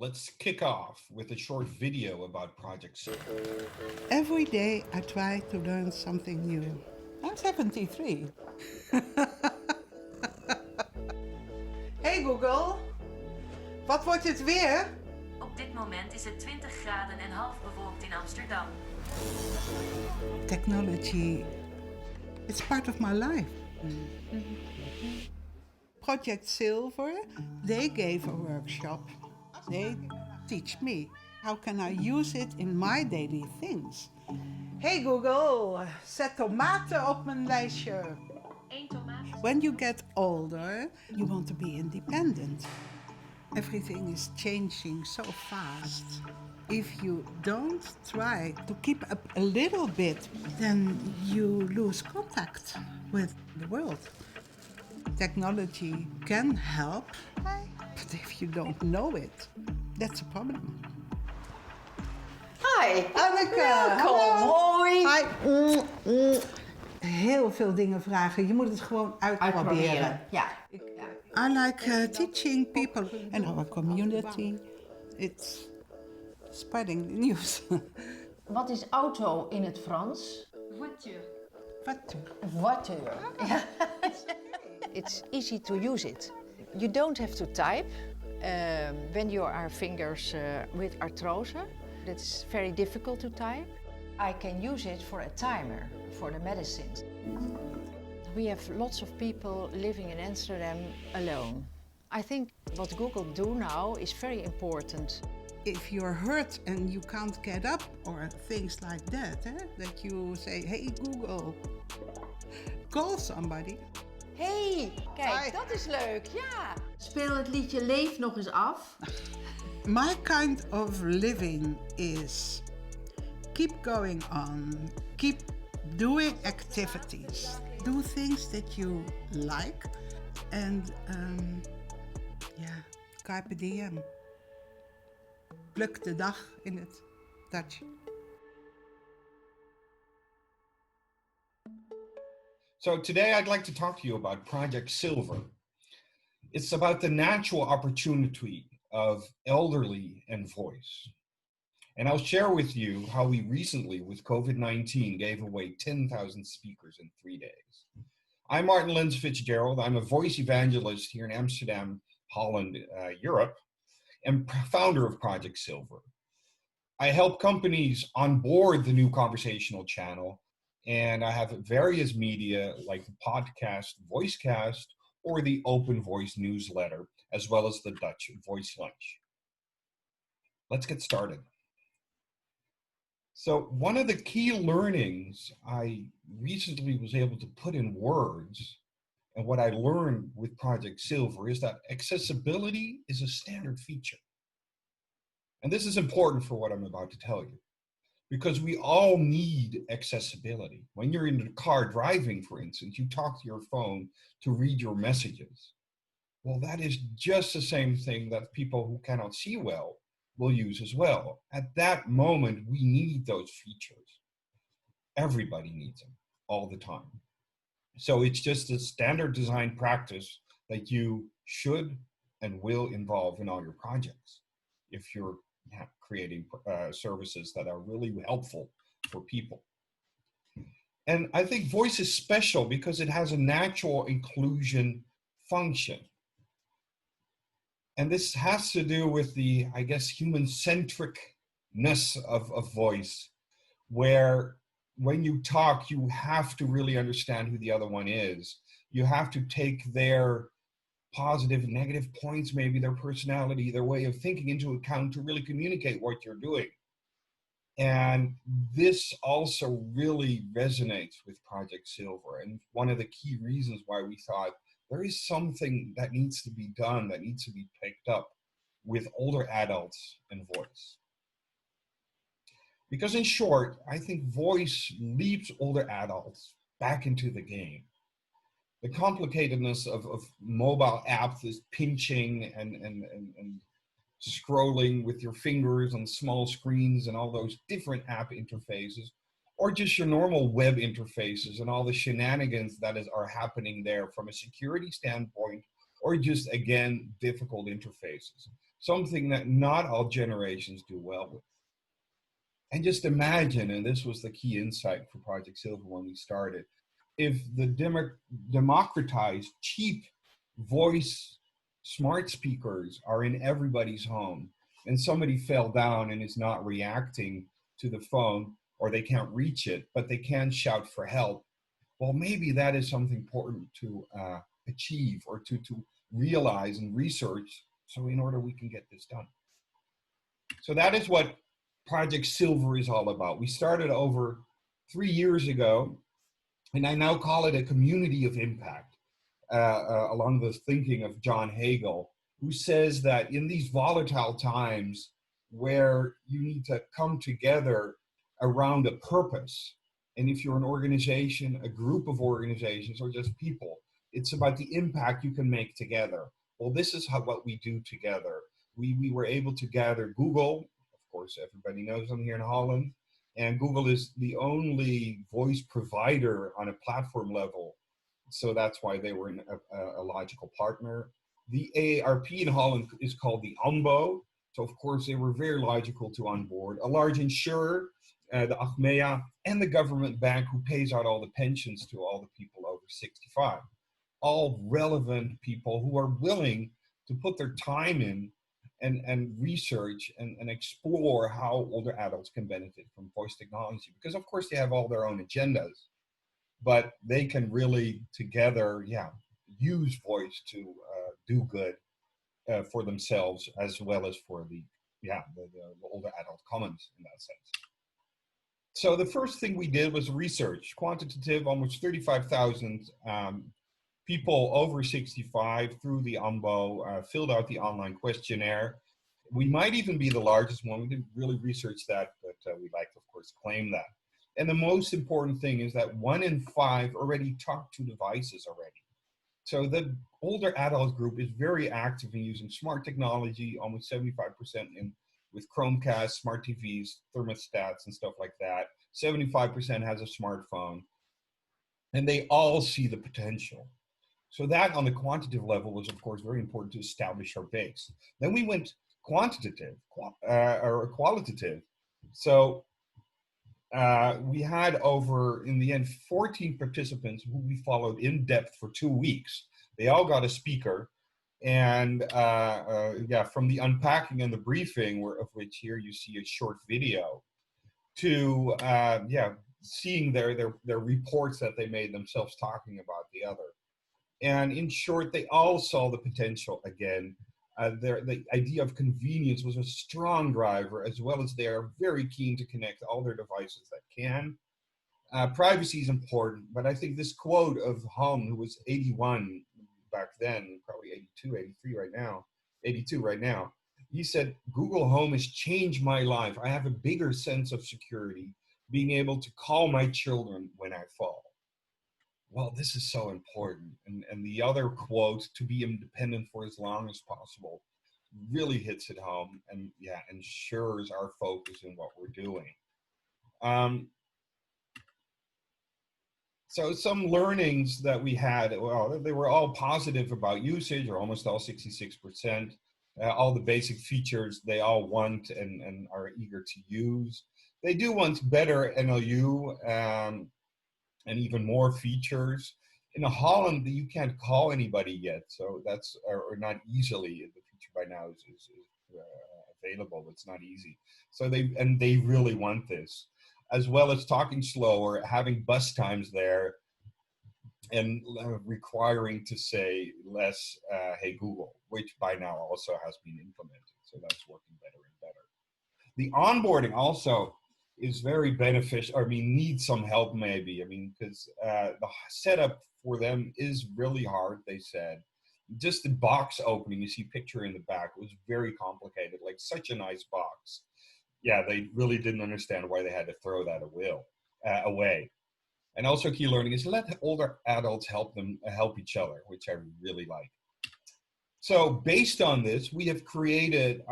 Let's kick off with a short video about Project Zilver. Every day I try to learn something new. I'm 73. Hey Google, wat wordt het weer? Op dit moment is het 20 graden en half bewolkt in Amsterdam. Technology, it's part of my life. Project Zilver, they gave a workshop. They teach me how can I use it in my daily things. Hey Google, zet tomaten op mijn lijstje. 1 tomaat. When you get older, you want to be independent. Everything is changing so fast. If you don't try to keep up a little bit, then you lose contact with the world. Technology can help, but if you don't know it, that's a problem. Hi, Anneke, welkom, hallo. hoi. Hi. Heel veel dingen vragen. Je moet het gewoon uitproberen. Ja. I like teaching people and our community. It's spreading the news. Wat is auto in het Frans? Voiture. Voiture. Ja. It's easy to use it. You don't have to type when you are fingers with arthrose. It's very difficult to type. I can use it for a timer, for the medicines. We have lots of people living in Amsterdam alone. I think what Google do now is very important. If you're hurt and you can't get up or things like that, that you say, hey Google, call somebody. Hey, kijk, Hi. dat is leuk, ja. Speel het liedje Leef nog eens af. My kind of living is keep going on, keep doing activities, do things that you like, and carpe diem. Pluk de dag in het Dutch. So today I'd like to talk to you about Project Zilver. It's about the natural opportunity of elderly and voice. And I'll share with you how we recently, with COVID-19, gave away 10,000 speakers in 3 days. I'm Martin Lens-FitzGerald. I'm a voice evangelist here in Amsterdam, Holland, Europe, and founder of Project Zilver. I help companies onboard the new conversational channel, and I have various media like the podcast VoiceCast or the Open Voice newsletter, as well as the Dutch Voice Lunch. Let's get started. So one of the key learnings I recently was able to put in words, and what I learned with Project Zilver, is that accessibility is a standard feature. And this is important for what I'm about to tell you, because we all need accessibility. When you're in the car driving, for instance, you talk to your phone to read your messages. Well, that is just the same thing that people who cannot see well will use as well. At that moment, we need those features. Everybody needs them all the time. So it's just a standard design practice that you should and will involve in all your projects if you're creating services that are really helpful for people. And I think voice is special because it has a natural inclusion function. And this has to do with the, I guess, human-centricness of voice, where when you talk, you have to really understand who the other one is. You have to take their positive and negative points, maybe their personality, their way of thinking into account to really communicate what you're doing. And this also really resonates with Project Zilver. And one of the key reasons why we thought there is something that needs to be done, that needs to be picked up with older adults and voice. Because in short, I think voice leaps older adults back into the game. The complicatedness of mobile apps, this pinching and scrolling with your fingers on small screens and all those different app interfaces, or just your normal web interfaces and all the shenanigans that are happening there from a security standpoint, or just, again, difficult interfaces. something that not all generations do well with. And just imagine, and this was the key insight for Project Zilver when we started, if the democratized, cheap voice smart speakers are in everybody's home, and somebody fell down and is not reacting to the phone, or they can't reach it, but they can shout for help, well, maybe that is something important to achieve or to realize and research, so in order we can get this done. So that is what Project Zilver is all about. We started over 3 years ago, and I now call it a community of impact, along the thinking of John Hagel, who says that in these volatile times where you need to come together around a purpose, and if you're an organization, a group of organizations, or just people, it's about the impact you can make together. Well, this is what we do together. We were able to gather Google. Of course, everybody knows them here in Holland. And Google is the only voice provider on a platform level. So that's why they were a logical partner. The AARP in Holland is called the ANBO. So of course, they were very logical to onboard. A large insurer, the Achmea, and the government bank who pays out all the pensions to all the people over 65. All relevant people who are willing to put their time in and research and explore how older adults can benefit from voice technology. Because of course they have all their own agendas, but they can really together, use voice to do good for themselves as well as for the older adult commons in that sense. So the first thing we did was research, quantitative, almost 35,000 people over 65 through the AMBO, filled out the online questionnaire. We might even be the largest one. We didn't really research that, but we'd like to, of course, claim that. And the most important thing is that 1 in 5 already talk to devices already. So the older adult group is very active in using smart technology, almost 75% with Chromecast, smart TVs, thermostats, and stuff like that. 75% has a smartphone. And they all see the potential. So that on the quantitative level was, of course, very important to establish our base. Then we went quantitative or qualitative. So we had over, in the end, 14 participants who we followed in depth for 2 weeks. They all got a speaker. And from the unpacking and the briefing, of which here you see a short video, to seeing their reports that they made themselves talking about the other. And in short, they all saw the potential again. The idea of convenience was a strong driver, as well as they are very keen to connect all their devices that can. Privacy is important, but I think this quote of Hom, who was 81 back then, probably 82 right now, he said, Google Home has changed my life. I have a bigger sense of security, being able to call my children when I fall. Well, this is so important. And the other quote, to be independent for as long as possible, really hits it home and ensures our focus in what we're doing. So some learnings that we had, well, they were all positive about usage, or almost all, 66%. All the basic features they all want and are eager to use. They do want better NLU, and even more features. In Holland, you can't call anybody yet, so that's, or not easily. The feature by now is available, but it's not easy. So they really want this, as well as talking slower, having bus times there, and requiring to say less, hey Google, which by now also has been implemented. So that's working better and better. The onboarding also is very beneficial, needs some help maybe. Because the setup for them is really hard, they said. Just the box opening, you see picture in the back, was very complicated, like such a nice box. Yeah, they really didn't understand why they had to throw that away. And also key learning is let older adults help each other, which I really like. So based on this, we have created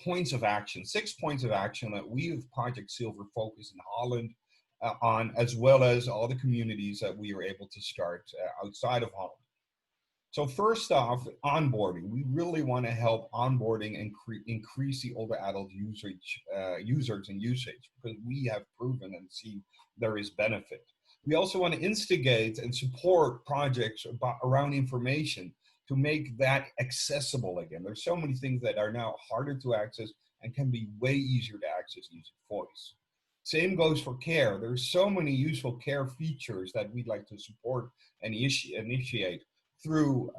points of action, 6 points of action that we of Project Zilver focus in Holland on, as well as all the communities that we are able to start outside of Holland. So first off, onboarding. We really want to help onboarding and increase the older adult users and usage, because we have proven and seen there is benefit. We also want to instigate and support projects around information to make that accessible again. There's so many things that are now harder to access and can be way easier to access using voice. Same goes for care. There's so many useful care features that we'd like to support and initiate through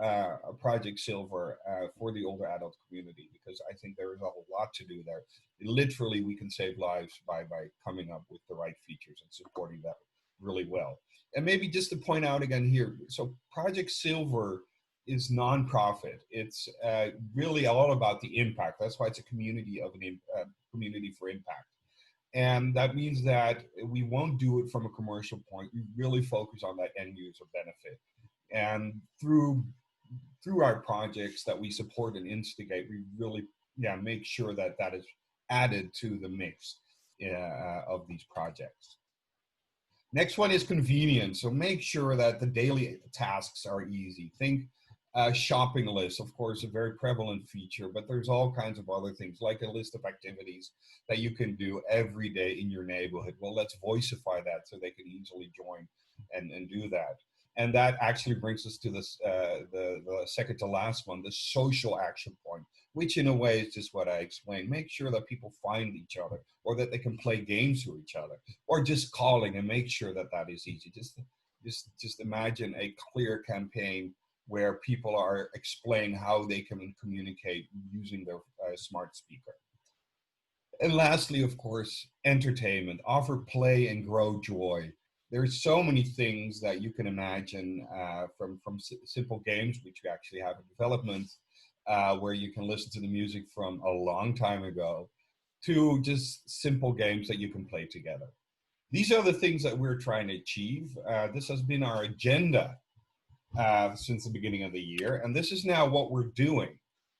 Project Zilver for the older adult community, because I think there is a whole lot to do there. Literally, we can save lives by coming up with the right features and supporting that really well. And maybe just to point out again here, so Project Zilver is nonprofit. It's really all about the impact. That's why it's a community of community for impact. And that means that we won't do it from a commercial point. We really focus on that end user benefit. And through our projects that we support and instigate, we really make sure that that is added to the mix of these projects. Next one is convenience. So make sure that the daily tasks are easy. Think shopping list, of course, a very prevalent feature, but there's all kinds of other things, like a list of activities that you can do every day in your neighborhood. Well, let's voicify that so they can easily join and do that. And that actually brings us to this, the second to last one, the social action point, which in a way is just what I explained. Make sure that people find each other, or that they can play games with each other, or just calling, and make sure that that is easy. Just imagine a clear campaign where people are explaining how they can communicate using their smart speaker. And lastly, of course, entertainment. Offer play and grow joy. There's so many things that you can imagine, from simple games, which we actually have in development, where you can listen to the music from a long time ago, to just simple games that you can play together. These are the things that we're trying to achieve. This has been our agenda since the beginning of the year, and this is now what we're doing.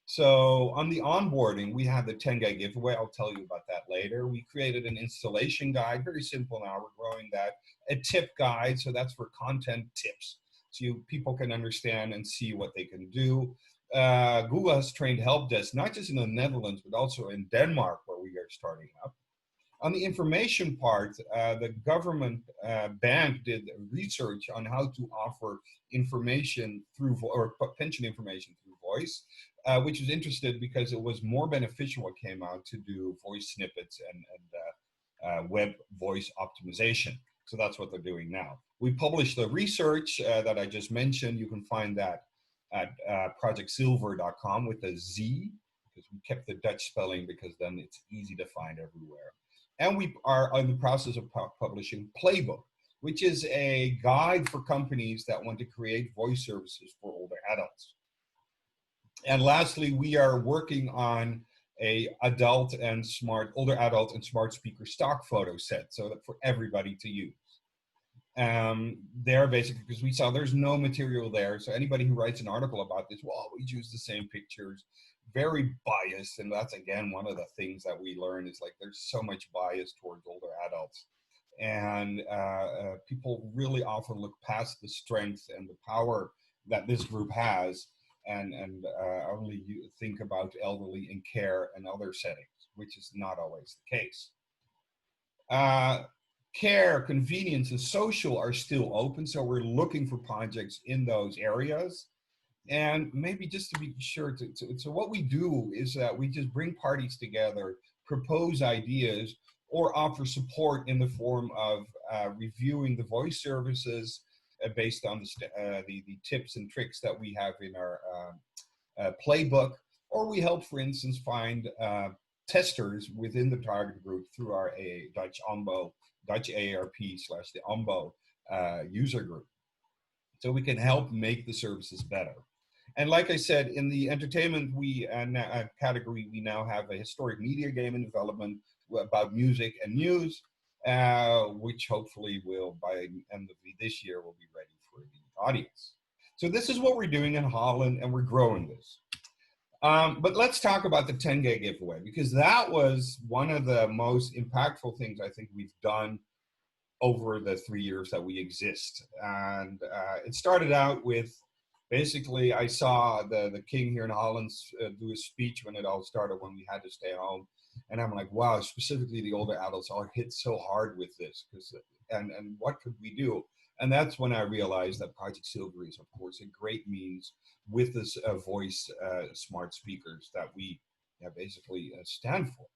So on the onboarding, we have the 10K giveaway. I'll tell you about that later. We created an installation guide, very simple now, we're growing that. A tip guide, so that's for content tips, so people can understand and see what they can do. Google has trained help desk, not just in the Netherlands, but also in Denmark, where we are starting up. On the information part, the government bank did research on how to offer information through, or pension information through voice, which was interesting because it was more beneficial what came out to do voice snippets and web voice optimization. So that's what they're doing now. We published the research that I just mentioned. You can find that at projectzilver.com with a Z, because we kept the Dutch spelling because then it's easy to find everywhere. And we are in the process of publishing Playbook, which is a guide for companies that want to create voice services for older adults. And lastly, we are working on a older adult and smart speaker stock photo set, so that for everybody to use. There basically, because we saw there's no material there, so anybody who writes an article about this will always use the same pictures, very biased. And that's again one of the things that we learn is, like, there's so much bias towards older adults, and people really often look past the strength and the power that this group has, and only think about elderly in care and other settings, which is not always the case. Care, convenience, and social are still open, so we're looking for projects in those areas. And maybe just to be sure, so what we do is that we just bring parties together, propose ideas, or offer support in the form of reviewing the voice services based on the tips and tricks that we have in our playbook, or we help, for instance, find testers within the target group through our Dutch AARP/the AMBO user group. So we can help make the services better. And like I said, in the entertainment category, we now have a historic media game in development about music and news, which hopefully will, by the end of this year, will be ready for the audience. So this is what we're doing in Holland, and we're growing this. But let's talk about the 10K giveaway, because that was one of the most impactful things I think we've done over the 3 years that we exist. And it started out with Basically, I saw the king here in Holland do a speech when it all started, when we had to stay home. And I'm like, wow, specifically the older adults are hit so hard with this. And what could we do? And that's when I realized that Project Zilver is, of course, a great means with this voice smart speakers that we basically stand for.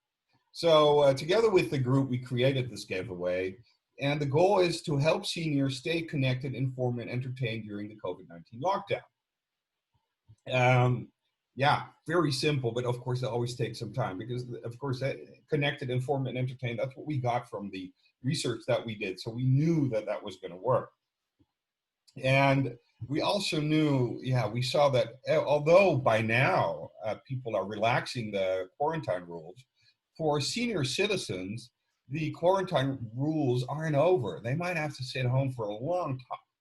So together with the group, we created this giveaway. And the goal is to help seniors stay connected, informed, and entertained during the COVID-19 lockdown. Yeah, very simple, but of course it always takes some time because, of course, connected, informed, and entertained, that's what we got from the research that we did. So we knew that that was going to work. And we also knew, we saw that although by now people are relaxing the quarantine rules, for senior citizens, the quarantine rules aren't over. They might have to sit home for a long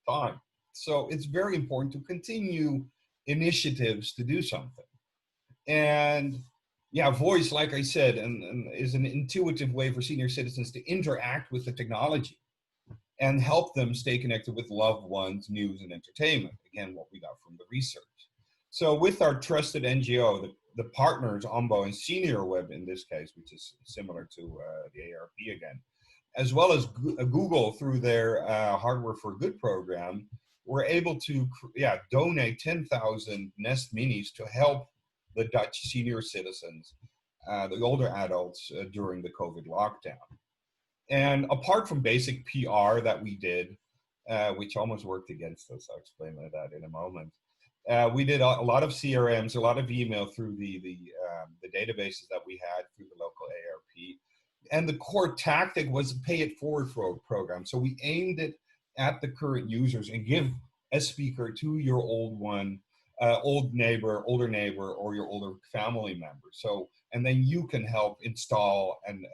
time. So it's very important to continue initiatives to do something. And voice, like I said, and is an intuitive way for senior citizens to interact with the technology and help them stay connected with loved ones, news, and entertainment. Again, what we got from the research. So with our trusted NGO, the partners, OMBO and Senior Web in this case, which is similar to the ARP again, as well as Google through their Hardware for Good program, we're able to donate 10,000 Nest Minis to help the Dutch senior citizens, the older adults during the COVID lockdown. And apart from basic PR that we did, which almost worked against us, I'll explain that in a moment. We did a lot of CRMs, a lot of email through the databases that we had through the local ARP. And the core tactic was a pay it forward program. So we aimed it at the current users and give a speaker to your older neighbor, or your older family member. So, and then you can help install and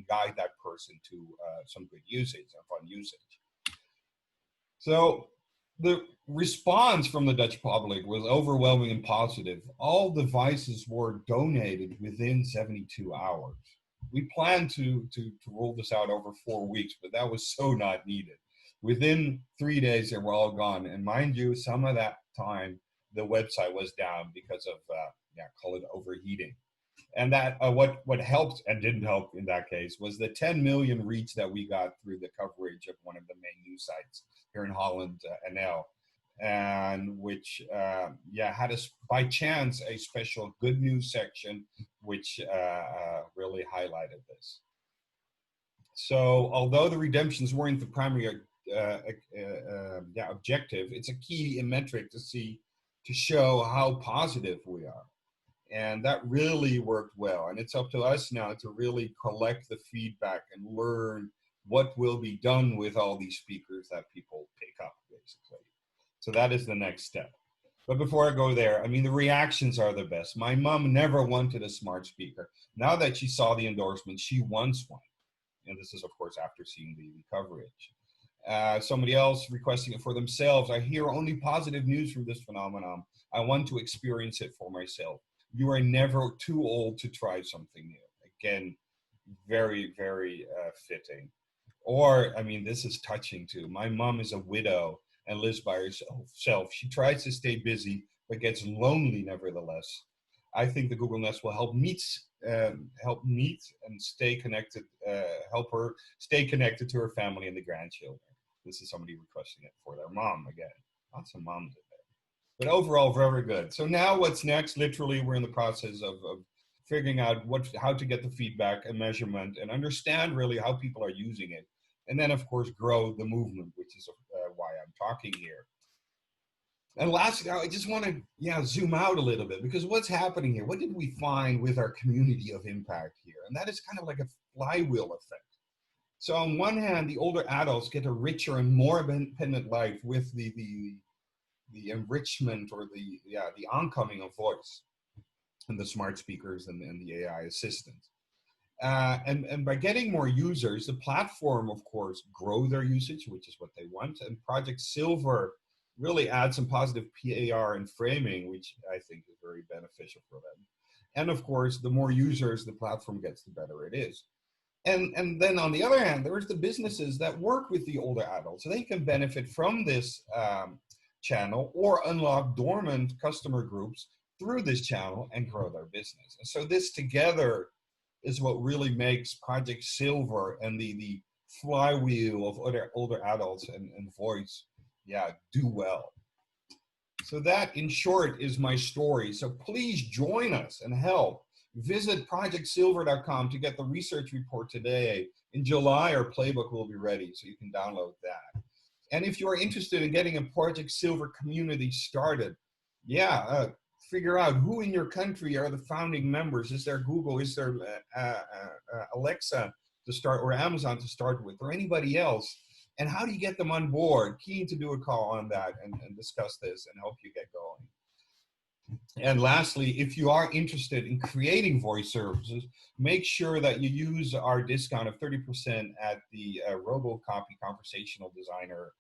guide that person to some good usage and fun usage. So the response from the Dutch public was overwhelming and positive. All devices were donated within 72 hours. We planned to roll this out over 4 weeks, but that was so not needed. Within 3 days, they were all gone. And mind you, some of that time, the website was down because of, call it overheating. And that what helped and didn't help in that case was the 10 million reach that we got through the coverage of one of the main news sites here in Holland, NL, and which had by chance a special good news section, which really highlighted this. So although the redemptions weren't the primary objective, it's a key metric to show how positive we are. And that really worked well. And it's up to us now to really collect the feedback and learn what will be done with all these speakers that people pick up, basically. So that is the next step. But before I go there, I mean, the reactions are the best. My mom never wanted a smart speaker. Now that she saw the endorsement, she wants one. And this is, of course, after seeing the coverage. Somebody else requesting it for themselves. I hear only positive news from this phenomenon. I want to experience it for myself. You are never too old to try something new. Again, very, very fitting. Or, I mean, this is touching too. My mom is a widow and lives by herself. She tries to stay busy, but gets lonely nevertheless. I think the Google Nest will help meet and stay connected, help her stay connected to her family and the grandchildren. This is somebody requesting it for their mom again. Lots of moms in there. But overall, very good. So now what's next? Literally, we're in the process of figuring out how to get the feedback and measurement and understand really how people are using it. And then, of course, grow the movement, which is why I'm talking here. And lastly, I just want to zoom out a little bit, because what's happening here? What did we find with our community of impact here? And that is kind of like a flywheel effect. So on one hand, the older adults get a richer and more independent life with the enrichment or the oncoming of voice and the smart speakers and the AI assistants. And by getting more users, the platform, of course, grow their usage, which is what they want. And Project Zilver really adds some positive PAR and framing, which I think is very beneficial for them. And of course, the more users the platform gets, the better it is. And then on the other hand, there's the businesses that work with the older adults. So they can benefit from this channel or unlock dormant customer groups through this channel and grow their business. And so this together is what really makes Project Zilver and the flywheel of other older adults and voice, do well. So that, in short, is my story. So please join us and help. Visit projectzilver.com to get the research report today. In July, our playbook will be ready, so you can download that. And if you're interested in getting a Project Zilver community started, figure out who in your country are the founding members. Is there Google? Is there Alexa to start, or Amazon to start with, or anybody else? And how do you get them on board? Keen to do a call on that and discuss this and help you get going. And lastly, if you are interested in creating voice services, make sure that you use our discount of 30% at the RoboCopy Conversational Designer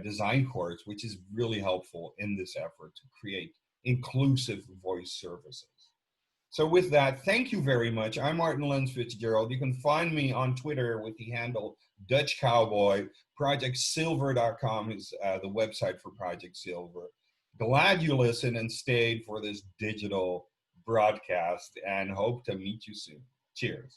design course, which is really helpful in this effort to create inclusive voice services. So with that, thank you very much. I'm Martin Lens-FitzGerald. You can find me on Twitter with the handle Dutch Cowboy. ProjectZilver.com is the website for Project Zilver. Glad you listened and stayed for this digital broadcast, and hope to meet you soon. Cheers.